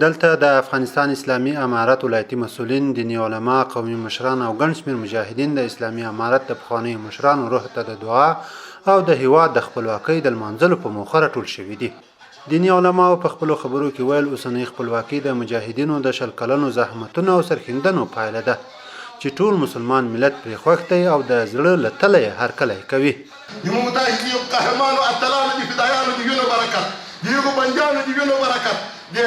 دلته د افغانستان اسلامي امارت ولایتي مسؤلین، دیني علما، قومي مشران او ګڼ شمېر مجاهدین د اسلامي امارت د پخوانیو مشرانو روح ته د دعا او د هیواد د خپلواکۍ د لمانځلو په موخه راټول شوي دي. دیني علماو په خپلو خبرو کې ویل اوسنۍ خپلواکي د مجاهدینو د 20 کلنو زحمتونو او سرښندنو پایله ده چې ټول مسلمان ملت پرې خوښ دی او د زړه له تله یې هرکلی کوي. د مجاهدینو قهرمانو اتلانو د فدایانو د وینو برکت، د هغو بندیانو د وینو برکت، د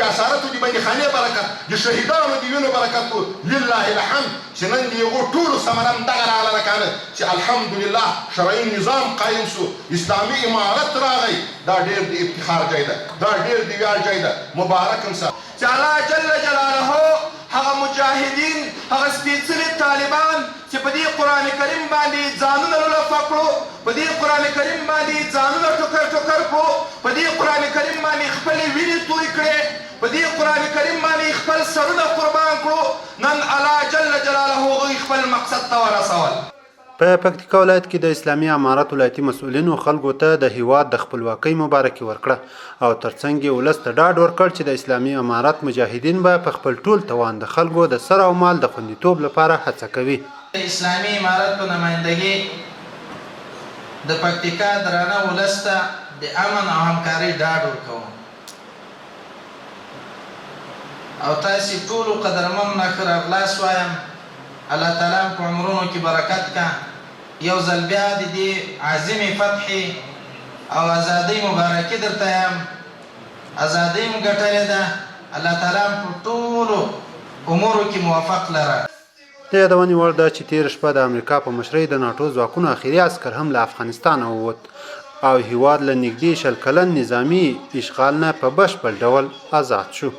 اسارتو د بندیخانې برکت، د شهیدانو د وینو برکت لله الحمد چې نن د هغو ټولو ثمره همدغه راغله کنه چې الحمدلله شرعي نظام قایم شو، اسلامي امارت راغی. دا ډېر د افتخار ځای ده، دا ډېر د ویاړ ځای ده. مبارک یم سه چې الله جل جلاله هغه مجاهدین، هغه سپېڅلي طالبان چې په دې قرآن کریم باندې ځانونه لولفه کړو، په دې قرآن کریم باندې ځانونه ټوکر ټوکر کړو، په دې قرآن کریم باندې خپلې وینې توی کړې، په دې قرآن کریم باندې خپل سرونه قربان کړو، نن الله جل جلاله هغوی خپل مقصد ته ورسول. په پکتیکا ولایت کې د اسلامي امارت ولایتي مسؤلینو خلکو ته د هیواد د خپلواکۍ مبارکي ورکړه او ترڅنګ یې ولس ته ډاډ ورکړ چې د اسلامي امارت مجاهدین به په خپل ټول توان د خلکو د سر او مال د خوندیتوب لپاره هڅه کوي. د اسلامي امارت په نمایندګۍ د پکتیکا درانه ولس ته د امن او همکارۍ ډاډ ورکوم او تاسې ټولو قدرمن نه ښه راغلاست وایم. الله تعالی په عمرونو کې برکت کا. یو ځل بیا د دې عظیمې فتحې او ازادۍ مبارکي درته یم. ازادۍ مو ګټلې ده. الله تعالی په ټولو امورو کې موفق لره. د یادونې وړ ده چې تېره شپه د امریکا په مشرۍ د ناټو ځواکونو اخري عسکر هم له افغانستانه ووت او هیواد له نږدې 20 کلن نظامي اشغال نه په بشپړ ډول آزاد شو.